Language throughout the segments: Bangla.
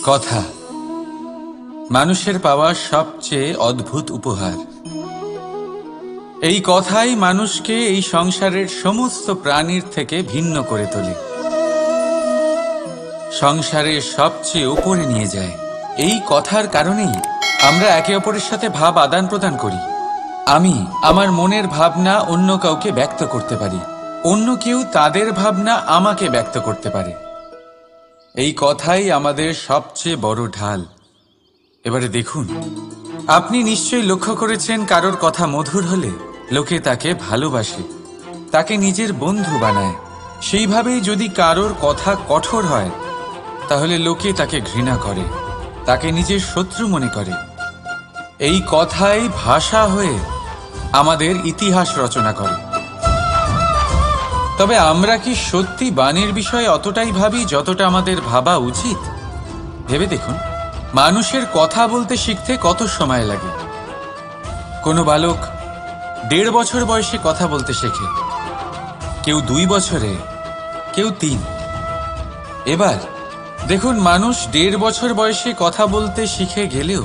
কথা মানুষের পাওয়া সবচেয়ে অদ্ভুত উপহার। এই কথাই মানুষকে এই সংসারের সমস্ত প্রাণীর থেকে ভিন্ন করে তোলে, সংসারের সবচেয়ে উপরে নিয়ে যায়। এই কথার কারণেই আমরা একে অপরের সাথে ভাব আদান প্রদান করি। আমি আমার মনের ভাবনা অন্য কাউকে ব্যক্ত করতে পারি, অন্য কেউ তাদের ভাবনা আমাকে ব্যক্ত করতে পারে। এই কথাই আমাদের সবচেয়ে বড় ঢাল। এবারে দেখুন, আপনি নিশ্চয়ই লক্ষ্য করেছেন, কারোর কথা মধুর হলে লোকে তাকে ভালোবাসে, তাকে নিজের বন্ধু বানায়। সেইভাবেই যদি কারোর কথা কঠোর হয়, তাহলে লোকে তাকে ঘৃণা করে, তাকে নিজের শত্রু মনে করে। এই কথাই ভাষা হয়ে আমাদের ইতিহাস রচনা করে। তবে আমরা কি সত্যি বাণীর বিষয়ে অতটাই ভাবি যতটা আমাদের ভাবা উচিত? ভেবে দেখুন, মানুষের কথা বলতে শিখতে কত সময় লাগে। কোনো বালক 1.5 বছর বয়সে কথা বলতে শেখে, কেউ 2 বছরে, কেউ 3। এবার দেখুন, মানুষ 1.5 বছর বয়সে কথা বলতে শিখে গেলেও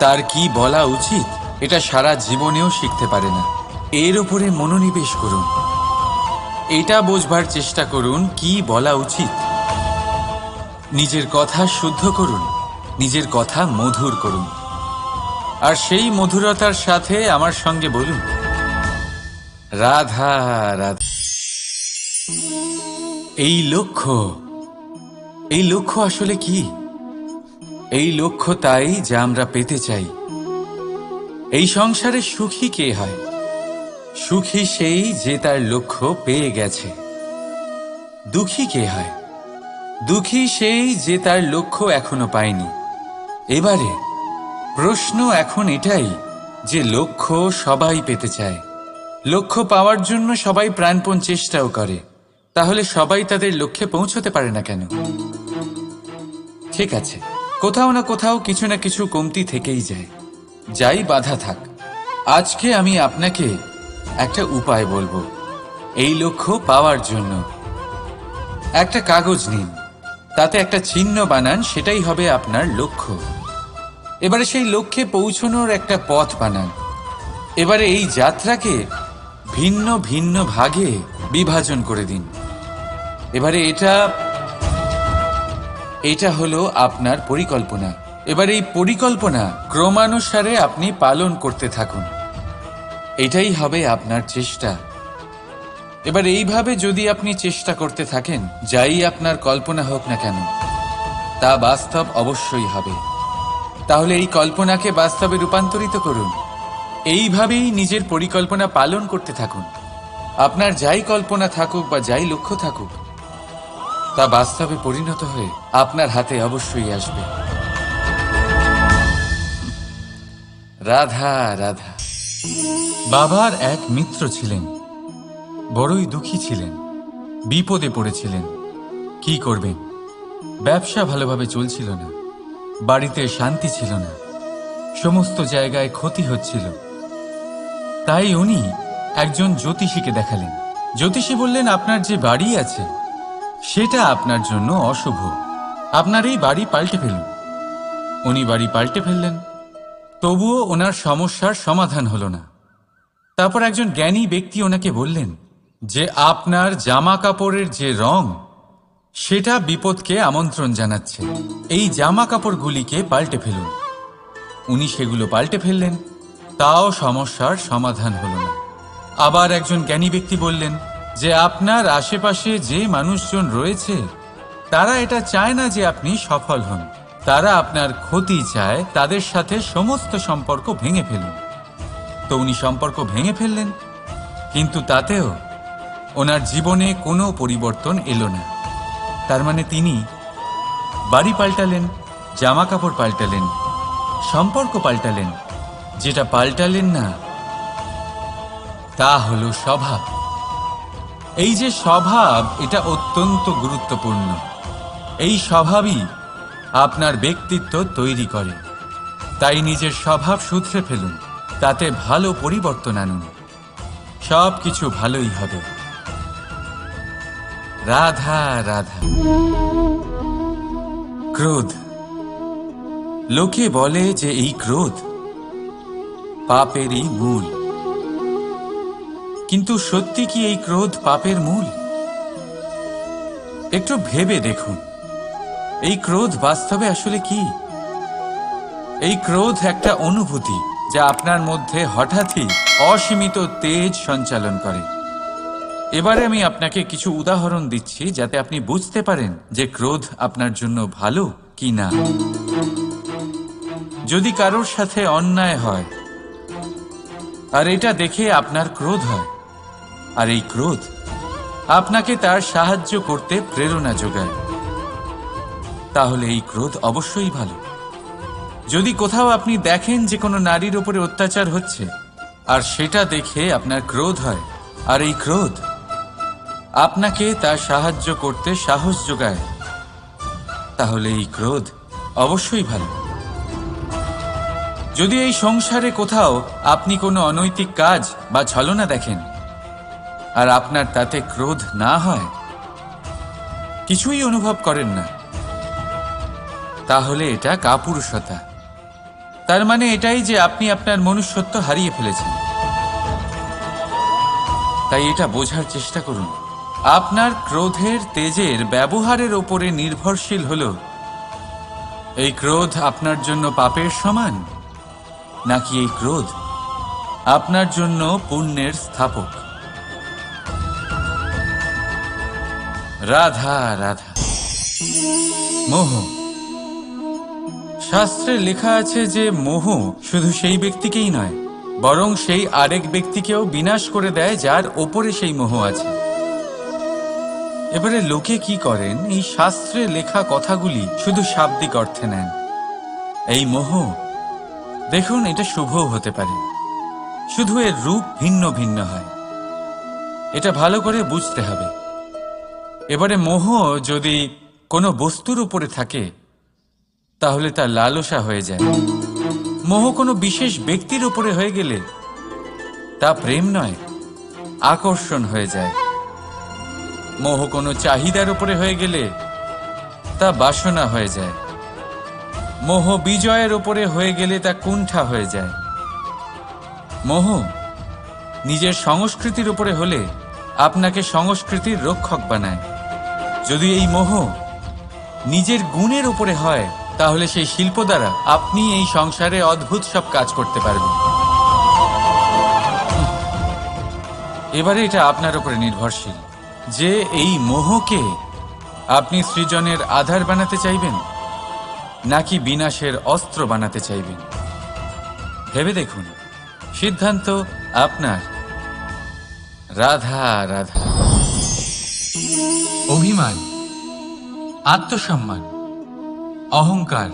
তার কি বলা উচিত এটা সারা জীবনেও শিখতে পারে না। এর উপরে মনোনিবেশ করুন, এটা বোঝবার চেষ্টা করুন কি বলা উচিত। নিজের কথা শুদ্ধ করুন, নিজের কথা মধুর করুন, আর সেই মধুরতার সাথে আমার সঙ্গে বলুন, রাধা রাধা। এই লক্ষ্য আসলে কি? এই লক্ষ্য তাই যা আমরা পেতে চাই। এই সংসারে সুখী কে হয়? সুখী সেই যে তার লক্ষ্য পেয়ে গেছে। দুঃখী কে হয়? দুঃখী সেই যে তার লক্ষ্য এখনো পায়নি। এবারে প্রশ্ন এখন এটাই যে লক্ষ্য সবাই পেতে চায়, লক্ষ্য পাওয়ার জন্য সবাই প্রাণপণ চেষ্টাও করে, তাহলে সবাই তাদের লক্ষ্যে পৌঁছতে পারে না কেন? ঠিক আছে, কোথাও না কোথাও কিছু না কিছু কমতি থেকেই যায়, যাই বাধা থাক। আজকে আমি আপনাকে একটা উপায় বলবো এই লক্ষ্য পাওয়ার জন্য। একটা কাগজ নিন, তাতে একটা চিহ্ন বানান, সেটাই হবে আপনার লক্ষ্য। এবারে সেই লক্ষ্যে পৌঁছানোর একটা পথ বানান। এবারে এই যাত্রাকে ভিন্ন ভিন্ন ভাগে বিভাজন করে দিন। এবারে এটা হলো আপনার পরিকল্পনা। এবার এই পরিকল্পনা ক্রমানুসারে আপনি পালন করতে থাকুন, এটাই হবে আপনার চেষ্টা। এবার এইভাবে যদি আপনি চেষ্টা করতে থাকেন, যাই আপনার কল্পনা হোক না কেন, তা বাস্তব অবশ্যই হবে। তাহলে এই কল্পনাকে বাস্তবে রূপান্তরিত করুন। এইভাবেই নিজের পরিকল্পনা পালন করতে থাকুন। আপনার যাই কল্পনা থাকুক বা যাই লক্ষ্য থাকুক, তা বাস্তবে পরিণত হয়ে আপনার হাতে অবশ্যই আসবে। রাধা রাধা। বাবার এক মিত্র ছিলেন, বড়ই দুঃখী ছিলেন, বিপদে পড়েছিলেন। কি করবেন? ব্যবসা ভালোভাবে চলছিল না, বাড়িতে শান্তি ছিল না, সমস্ত জায়গায় ক্ষতি হচ্ছিল। তাই উনি একজন জ্যোতিষীকে দেখালেন। জ্যোতিষী বললেন, আপনার যে বাড়ি আছে সেটা আপনার জন্য অশুভ, আপনার এই বাড়ি পাল্টে ফেলুন। উনি বাড়ি পাল্টে ফেললেন, তবুও ওনার সমস্যার সমাধান হলো না। তারপর একজন জ্ঞানী ব্যক্তি ওনাকে বললেন যে আপনার জামা কাপড়ের যে রং, সেটা বিপদকে আমন্ত্রণ জানাচ্ছে, এই জামা কাপড়গুলিকে পাল্টে ফেলুন। উনি সেগুলো পাল্টে ফেললেন, তাও সমস্যার সমাধান হলো না। আবার একজন জ্ঞানী ব্যক্তি বললেন যে আপনার আশেপাশে যে মানুষজন রয়েছে, তারা এটা চায় না যে আপনি সফল হন, তারা আপনার ক্ষতি চায়, তাদের সাথে সমস্ত সম্পর্ক ভেঙে ফেলুন। তো উনি সম্পর্ক ভেঙে ফেললেন, কিন্তু তাতেও ওনার জীবনে কোনো পরিবর্তন এলো না। তার মানে তিনি বাড়ি পাল্টালেন, জামা কাপড় পাল্টালেন, সম্পর্ক পাল্টালেন, যেটা পাল্টালেন না তা হলো স্বভাব। এই যে স্বভাব, এটা অত্যন্ত গুরুত্বপূর্ণ। এই স্বভাবই আপনার ব্যক্তিত্ব তৈরি করে। তাই নিজের স্বভাব শুধরে ফেলুন, তাতে ভালো পরিবর্তন আনুন, সব কিছু ভালোই হবে। রাধা রাধা। ক্রোধ লোকে বলে যে এই ক্রোধ পাপেরই মূল। কিন্তু সত্যি কি এই ক্রোধ পাপের মূল? একটু ভেবে দেখুন, এই ক্রোধ বাস্তবে আসলে কি? এই ক্রোধ একটা অনুভূতি যা আপনার মধ্যে হঠাৎই অসীমিত তেজ সঞ্চালন করে। এবারে আমি আপনাকে কিছু উদাহরণ দিচ্ছি যাতে আপনি বুঝতে পারেন যে ক্রোধ আপনার জন্য ভালো কি না। যদি কারোর সাথে অন্যায় হয় আর এটা দেখে আপনার ক্রোধ হয়, আর এই ক্রোধ আপনাকে তার সাহায্য করতে প্রেরণা যোগায়, তাহলে এই ক্রোধ অবশ্যই ভালো। যদি কোথাও আপনি দেখেন যে কোনো নারীর উপরে অত্যাচার হচ্ছে আর সেটা দেখে আপনার ক্রোধ হয়, আর এই ক্রোধ আপনাকে তার সাহায্য করতে সাহস যোগায়, তাহলে এই ক্রোধ অবশ্যই ভালো। যদি এই সংসারে কোথাও আপনি কোনো অনৈতিক কাজ বা ছলনা দেখেন আর আপনার তাতে ক্রোধ না হয়, কিছুই অনুভব করেন না, তাহলে এটা কাপুরুষতা। তার মানে এটাই যে আপনি আপনার মনুষ্যত্ব হারিয়ে ফেলেছেন। তাই এটা বোঝার চেষ্টা করুন, আপনার ক্রোধের তেজের ব্যবহারের ওপরে নির্ভরশীল হল এই ক্রোধ আপনার জন্য পাপের সমান, নাকি এই ক্রোধ আপনার জন্য পুণ্যের স্থাপক। রাধা রাধা। মোহ। শাস্ত্রে লেখা আছে যে মোহ শুধু সেই ব্যক্তিকেই নয়, বরং সেই আরেক ব্যক্তিকেও বিনাশ করে দেয় যার ওপরে সেই মোহ আছে। এবারে লোকে কি করেন, এই শাস্ত্রে লেখা কথাগুলি শুধু শাব্দিক অর্থে নেন। এই মোহ, দেখুন, এটা শুভও হতে পারে, শুধু এর রূপ ভিন্ন ভিন্ন হয়। এটা ভালো করে বুঝতে হবে। এবারে মোহ যদি কোনো বস্তুর উপরে থাকে তাহলে তা লালসা হয়ে যায়। মোহ কোনো বিশেষ ব্যক্তির উপরে হয়ে গেলে তা প্রেম নয়, আকর্ষণ হয়ে যায়। মোহ কোনো চাহিদার উপরে হয়ে গেলে তা বাসনা হয়ে যায়। মোহ বিজয়ের উপরে হয়ে গেলে তা কুণ্ঠা হয়ে যায়। মোহ নিজের সংস্কৃতির উপরে হলে আপনাকে সংস্কৃতির রক্ষক বানায়। যদি এই মোহ নিজের গুণের উপরে হয়, তাহলে সেই শিল্প দ্বারা আপনি এই সংসারে অদ্ভুত সব কাজ করতে পারবেন। এবারে এটা আপনার উপরে নির্ভরশীল যে এই মোহকে আপনি সৃজনের আধার বানাতে চাইবেন নাকি বিনাশের অস্ত্র বানাতে চাইবেন। ভেবে দেখুন, সিদ্ধান্ত আপনার। রাধা রাধা। অভিমান, আত্মসম্মান, অহংকার,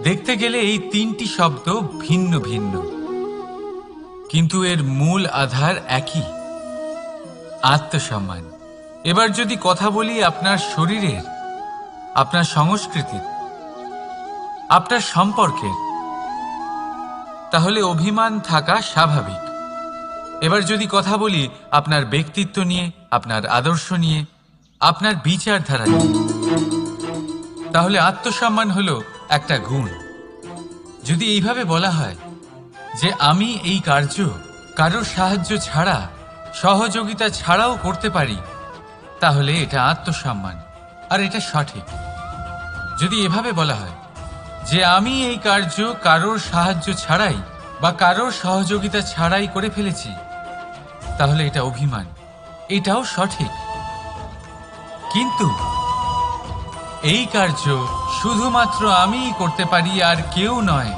দেখতে গেলে এই তিনটি শব্দ ভিন্ন ভিন্ন, কিন্তু এর মূল আধার একই, আত্মসম্মান। এবার যদি কথা বলি আপনার শরীরের, আপনার সংস্কৃতির, আপনার সম্পর্কের, তাহলে অভিমান থাকা স্বাভাবিক। এবার যদি কথা বলি আপনার ব্যক্তিত্ব নিয়ে, আপনার আদর্শ নিয়ে, আপনার বিচারধারা নিয়ে, তাহলে আত্মসম্মান হলো একটা গুণ। যদি এইভাবে বলা হয় যে আমি এই কার্য কারোর সাহায্য ছাড়া, সহযোগিতা ছাড়াও করতে পারি, তাহলে এটা আত্মসম্মান, আর এটা সঠিক। যদি এভাবে বলা হয় যে আমি এই কার্য কারোর সাহায্য ছাড়াই বা কারোর সহযোগিতা ছাড়াই করে ফেলেছি, তাহলে এটা অভিমান, এটাও সঠিক। কিন্তু এই কার্য শুধুমাত্র আমিই করতে পারি আর কেউ নয়,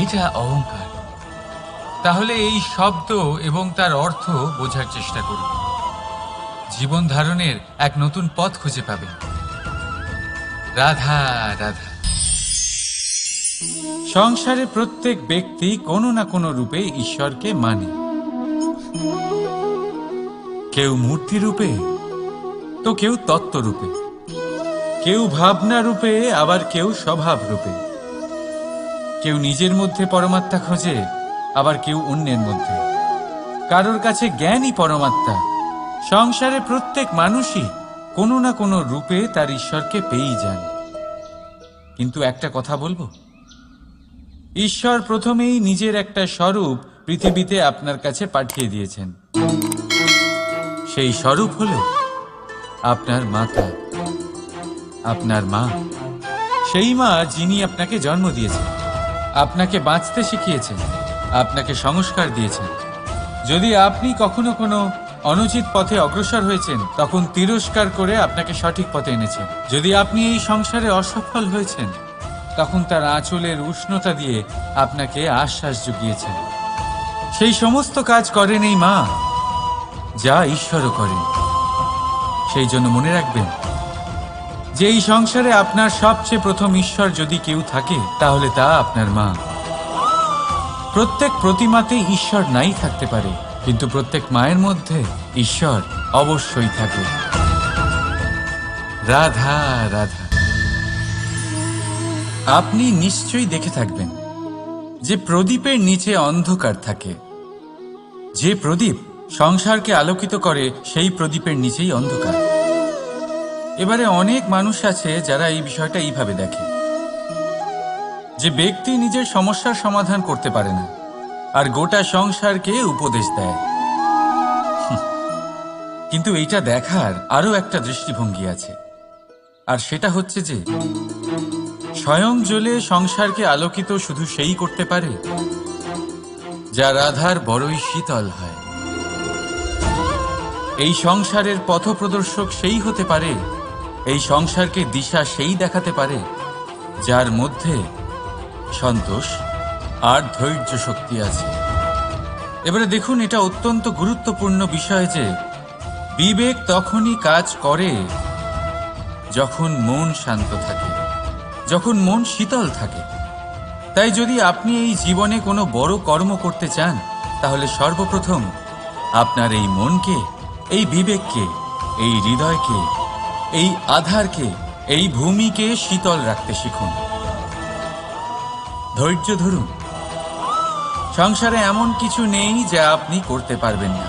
এটা অহংকার। তাহলে এই শব্দ এবং তার অর্থ বোঝার চেষ্টা করুন। জীবন ধারণের এক নতুন পথ খুঁজে পাবেন। রাধা রাধা। সংসারে প্রত্যেক ব্যক্তি কোনো না কোনো রূপে ঈশ্বরকে মানে। কেউ মূর্তি রূপে, তো কেউ তত্ত্ব রূপে, কেউ ভাবনা রূপে, আবার কেউ স্বভাব রূপে। কেউ নিজের মধ্যে পরমাত্মা খোঁজে, আবার কেউ অন্যের মধ্যে। কারোর কাছে জ্ঞানই পরমাত্মা। সংসারে প্রত্যেক মানুষই কোনো না কোনো রূপে তার ঈশ্বরকে পেয়েই যান। কিন্তু একটা কথা বলবো, ঈশ্বর প্রথমেই নিজের একটা স্বরূপ পৃথিবীতে আপনার কাছে পাঠিয়ে দিয়েছেন। সেই স্বরূপ হলো আপনার মাতা, আপনার মা। সেই মা যিনি আপনাকে জন্ম দিয়েছেন, আপনাকে বাঁচতে শিখিয়েছেন, আপনাকে সংস্কার দিয়েছেন। যদি আপনি কখনো কোনো অনুচিত পথে অগ্রসর হয়েছেন, তখন তিরস্কার করে আপনাকে সঠিক পথে এনেছেন। যদি আপনি এই সংসারে অসফল হয়েছেন, তখন তার আঁচলের উষ্ণতা দিয়ে আপনাকে আশ্বাস জুগিয়েছেন। সেই সমস্ত কাজ করেন এই মা, যা ঈশ্বরও করেন। সেই জন্য মনে রাখবেন যে এই সংসারে আপনার সবচেয়ে প্রথম ঈশ্বর যদি কেউ থাকে, তাহলে তা আপনার মা। প্রত্যেক প্রতিমাতে ঈশ্বর নাই থাকতে পারে, কিন্তু প্রত্যেক মায়ের মধ্যে ঈশ্বর অবশ্যই থাকে। রাধা রাধা। আপনি নিশ্চয়ই দেখে থাকবেন যে প্রদীপের নিচে অন্ধকার থাকে। যে প্রদীপ সংসারকে আলোকিত করে, সেই প্রদীপের নিচেই অন্ধকার। এবারে অনেক মানুষ আছে যারা এই বিষয়টা এইভাবে দেখে যে ব্যক্তি নিজের সমস্যার সমাধান করতে পারে না, আর গোটা সংসারকে উপদেশ দেয়। কিন্তু এইটা দেখার আরো একটা দৃষ্টিভঙ্গি আছে, আর সেটা হচ্ছে যে স্বয়ং জ্বলে সংসারকে আলোকিত শুধু সেই করতে পারে যা রাধার বড়ই শীতল হয়। এই সংসারের পথপ্রদর্শক সেই হতে পারে, এই সংসারকে দিশা সেই দেখাতে পারে যার মধ্যে সন্তোষ আর ধৈর্য শক্তি আছে। এবারে দেখুন, এটা অত্যন্ত গুরুত্বপূর্ণ বিষয় যে বিবেক তখনই কাজ করে যখন মন শান্ত থাকে, যখন মন শীতল থাকে। তাই যদি আপনি এই জীবনে কোনো বড় কর্ম করতে চান, তাহলে সর্বপ্রথম আপনার এই মনকে, এই বিবেককে, এই হৃদয়কে, এই আধারকে, এই ভূমিকে শীতল রাখতে শিখুন। ধৈর্য ধরুন। সংসারে এমন কিছু নেই যা আপনি করতে পারবেন না।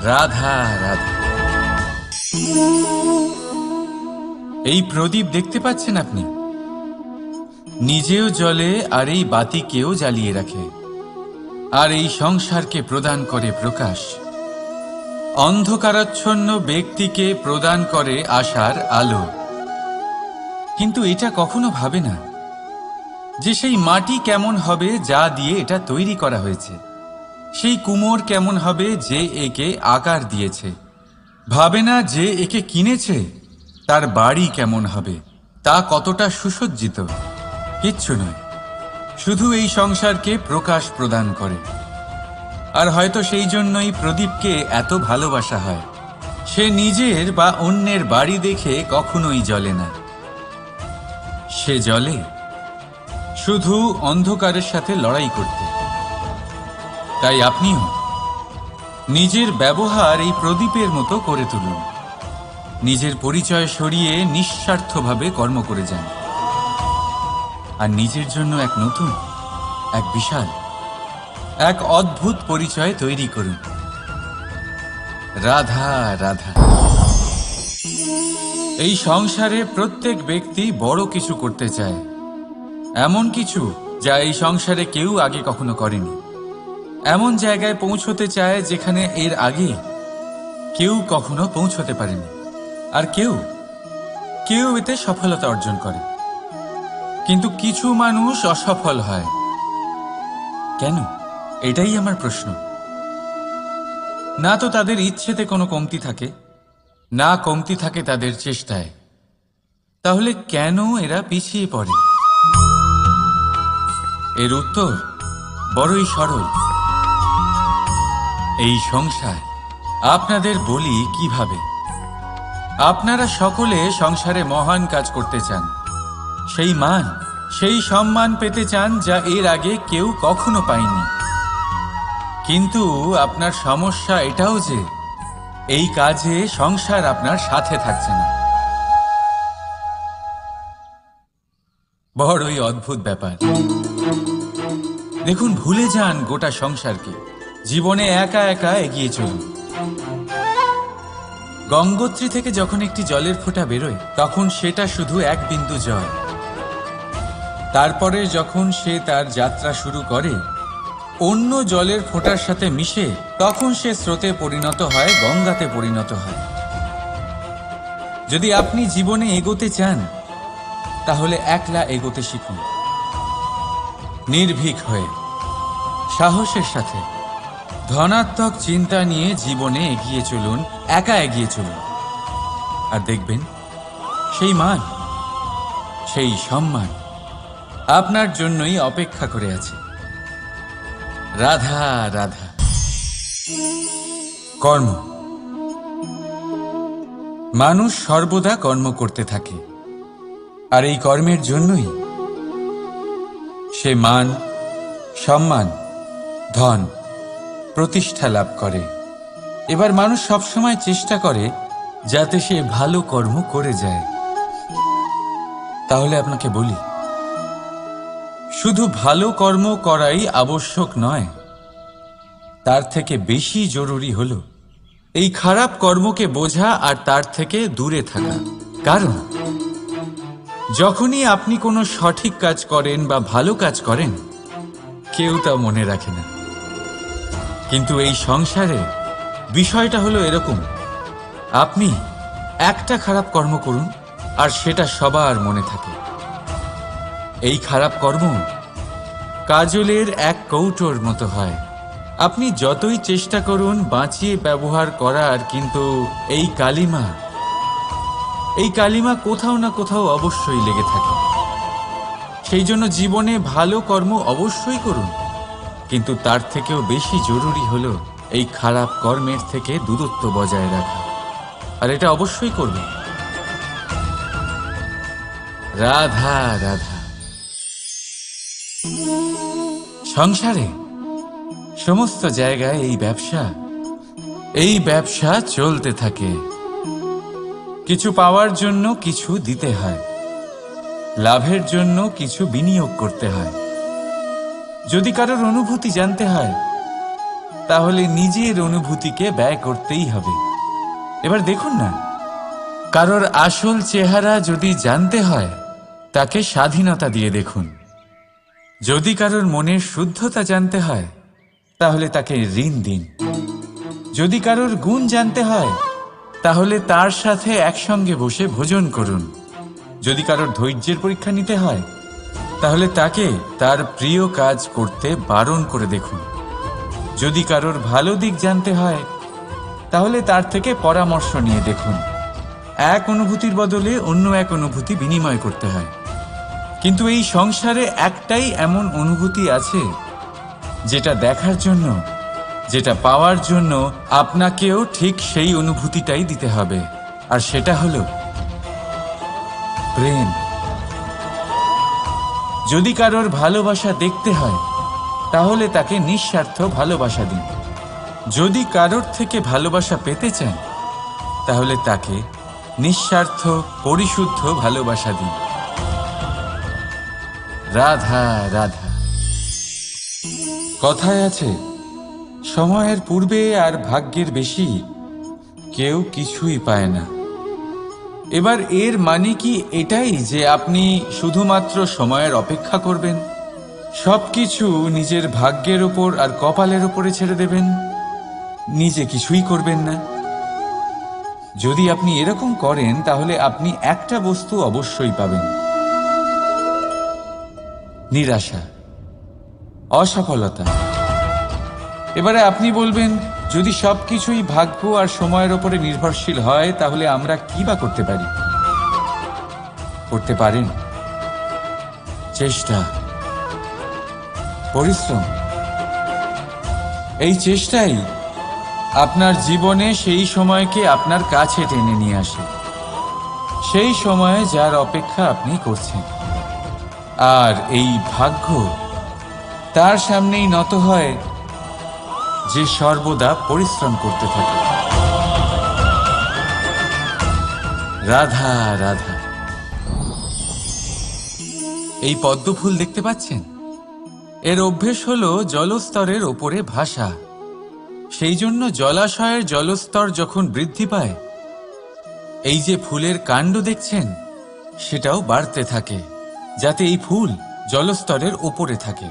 রাধা রাধা। এই প্রদীপ দেখতে পাচ্ছেন আপনি? নিজেও জ্বলে আর এই বাতিকেও জ্বালিয়ে রাখে, আর এই সংসারকে প্রদান করে প্রকাশ। অন্ধকারাচ্ছন্ন ব্যক্তিকে প্রদান করে আশার আলো। কিন্তু এটা কখনো ভাবে না যে সেই মাটি কেমন হবে যা দিয়ে এটা তৈরি করা হয়েছে, সেই কুমোর কেমন হবে যে একে আকার দিয়েছে। ভাবে না যে একে কিনেছে তার বাড়ি কেমন হবে, তা কতটা সুসজ্জিত। কিচ্ছু নয়, শুধু এই সংসারকে প্রকাশ প্রদান করে। আর হয়তো সেই জন্যই প্রদীপকে এত ভালোবাসা হয়। সে নিজের বা অন্যের বাড়ি দেখে কখনোই জ্বলে না। সে জ্বলে শুধু অন্ধকারের সাথে লড়াই করতে। তাই আপনিও নিজের ব্যবহার এই প্রদীপের মতো করে তুলুন। নিজের পরিচয় সরিয়ে নিঃস্বার্থভাবে কর্ম করে যান, আর নিজের জন্য এক নতুন, এক বিশাল, এক অদ্ভুত পরিচয় তৈরি করুন। রাধা রাধা। এই সংসারে প্রত্যেক ব্যক্তি বড় কিছু করতে চায়, এমন কিছু যা এই সংসারে কেউ আগে কখনো করেনি। এমন জায়গায় পৌঁছতে চায় যেখানে এর আগে কেউ কখনো পৌঁছতে পারেনি। আর কেউ এতে সফলতা অর্জন করে। কিন্তু কিছু মানুষ অসফল হয় কেন? এটাই আমার প্রশ্ন। না তো তাদের ইচ্ছেতে কোনো কমতি থাকে, না কমতি থাকে তাদের চেষ্টায়। তাহলে কেন এরা পিছিয়ে পড়ে? এর উত্তর বড়ই সরল। এই সংসার আপনাদের বলি কিভাবে। আপনারা সকলে সংসারে মহান কাজ করতে চান, সেই মান, সেই সম্মান পেতে চান যা এর আগে কেউ কখনো পায়নি। কিন্তু আপনার সমস্যা এটাও যে এই কাজে সংসার আপনার সাথে থাকছে না। বড়ই অদ্ভুত ব্যাপার। দেখুন, ভুলে যান গোটা সংসারকে। জীবনে একা একা এগিয়ে চলুন। গঙ্গোত্রী থেকে যখন একটি জলের ফোঁটা বেরোয় তখন সেটা শুধু এক বিন্দু জল। তারপরে যখন সে তার যাত্রা শুরু করে অন্য জলের ফোঁটার সাথে মিশে তখন সে স্রোতে পরিণত হয়, গঙ্গাতে পরিণত হয়। যদি আপনি জীবনে এগোতে চান তাহলে একলা এগোতে শিখুন, নির্ভীক হয়ে, সাহসের সাথে, ধনাত্মক চিন্তা নিয়ে জীবনে এগিয়ে চলুন, একা এগিয়ে চলুন। আর দেখবেন সেই মান, সেই সম্মান আপনার জন্যই অপেক্ষা করে আছে। রাধা রাধা। কর্ম। মানুষ সর্বদা কর্ম করতে থাকে, আর এই কর্মের জন্যই সে মান, সম্মান, ধন, প্রতিষ্ঠা লাভ করে। এবার মানুষ সবসময় চেষ্টা করে যাতে সে ভালো কর্ম করে যায়। তাহলে আপনাকে বলি, শুধু ভালো কর্ম করাই আবশ্যক নয়, তার থেকে বেশি জরুরি হলো এই খারাপ কর্মকে বোঝা আর তার থেকে দূরে থাকা। কারণ যখনই আপনি কোনো সঠিক কাজ করেন বা ভালো কাজ করেন, কেউ তা মনে রাখে না। কিন্তু এই সংসারে বিষয়টা হলো এরকম, আপনি একটা খারাপ কর্ম করুন আর সেটা সবার মনে থাকে। এই খারাপ কর্ম কাজলের এক কৌটোর মতো হয়। আপনি যতই চেষ্টা করুন বাঁচিয়ে ব্যবহার করার, কিন্তু এই কালিমা কোথাও না কোথাও অবশ্যই লেগে থাকে। সেই জন্য জীবনে ভালো কর্ম অবশ্যই করুন, কিন্তু তার থেকেও বেশি জরুরি হলো এই খারাপ কর্মের থেকে দূরত্ব বজায় রাখা। আর এটা অবশ্যই করবেন। রাধা রাধা। সংসারে সমস্ত জায়গায় এই ব্যবসা চলতে থাকে। কিছু পাওয়ার জন্য কিছু দিতে হয়, লাভের জন্য কিছু বিনিয়োগ করতে হয়। যদি কারোর অনুভূতি জানতে হয় তাহলে নিজের অনুভূতিকে ব্যয় করতেই হবে। এবার দেখুন না, কারোর আসল চেহারা যদি জানতে হয় তাকে স্বাধীনতা দিয়ে দেখুন। যদি কারোর মনের শুদ্ধতা জানতে হয় তাহলে তাকে ঋণ দিন। যদি কারোর গুণ জানতে হয় তাহলে তার সাথে একসঙ্গে বসে ভোজন করুন। যদি কারোর ধৈর্যের পরীক্ষা নিতে হয় তাহলে তাকে তার প্রিয় কাজ করতে বারণ করে দেখুন। যদি কারোর ভালো দিক জানতে হয় তাহলে তার থেকে পরামর্শ নিয়ে দেখুন। এক অনুভূতির বদলে অন্য এক অনুভূতি বিনিময় করতে হয়। কিন্তু এই সংসারে একটাই এমন অনুভূতি আছে যেটা দেখার জন্য, যেটা পাওয়ার জন্য আপনাকেও ঠিক সেই অনুভূতিটাই দিতে হবে, আর সেটা হলো প্রেম। যদি কারোর ভালোবাসা দেখতে হয় তাহলে তাকে নিঃস্বার্থ ভালোবাসা দিন। যদি কারোর থেকে ভালোবাসা পেতে চান তাহলে তাকে নিঃস্বার্থ পরিশুদ্ধ ভালোবাসা দিন। রাধা রাধা। কথায় আছে, সময়ের পূর্বে আর ভাগ্যের বেশি কেউ কিছুই পায় না। এবার এর মানে কি এটাই যে আপনি শুধুমাত্র সময়ের অপেক্ষা করবেন, সবকিছু নিজের ভাগ্যের ওপর আর কপালের ওপরে ছেড়ে দেবেন, নিজে কিছুই করবেন না? যদি আপনি এরকম করেন তাহলে আপনি একটা বস্তু অবশ্যই পাবেন, নিরাশা, অসফলতা। এবারে আপনি বলবেন, যদি সবকিছুই ভাগ্য আর সময়ের ওপরে নির্ভরশীল হয় তাহলে আমরা কি বা করতে পারি? করতে পারেন চেষ্টা, পরিশ্রম। এই চেষ্টাই আপনার জীবনে সেই সময়কে আপনার কাছে টেনে নিয়ে আসে, সেই সময়ে যার অপেক্ষা আপনি করছেন। আর এই ভাগ্য তার সামনেই নত হয় যে সর্বদা পরিশ্রম করতে থাকে। রাধা রাধা। এই পদ্মফুল দেখতে পাচ্ছেন? এর অভ্যেস হলো জলস্তরের ওপরে ভাসা। সেই জন্য জলাশয়ের জলস্তর যখন বৃদ্ধি পায় এই যে ফুলের কাণ্ড দেখছেন, সেটাও বাড়তে থাকে, যাতে এই ফুল জলস্তরের ওপরে থাকে।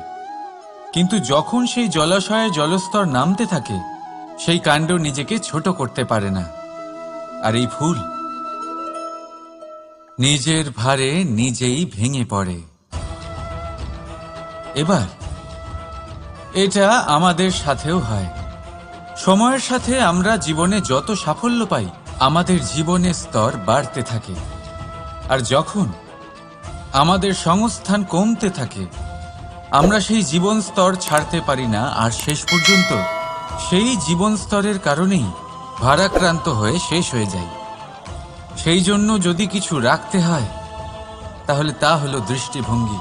কিন্তু যখন সেই জলাশয়ে জলস্তর নামতে থাকে, সেই কাণ্ড নিজেকে ছোট করতে পারে না, আর এই ফুল নিজের ভারে নিজেই ভেঙে পড়ে। এবার এটা আমাদের সাথেও হয়। সময়ের সাথে আমরা জীবনে যত সাফল্য পাই, আমাদের জীবনের স্তর বাড়তে থাকে। আর যখন আমাদের সংস্থান কমতে থাকে, আমরা সেই জীবন স্তর ছাড়তে পারি না, আর শেষ পর্যন্ত সেই জীবন স্তরের কারণেই ভারাক্রান্ত হয়ে শেষ হয়ে যাই। সেই জন্য যদি কিছু রাখতে হয়, তাহলে তা হলো দৃষ্টিভঙ্গি।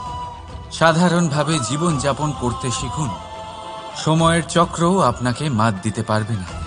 সাধারণভাবে জীবনযাপন করতে শিখুন। সময়ের চক্রও আপনাকে মাত দিতে পারবে না।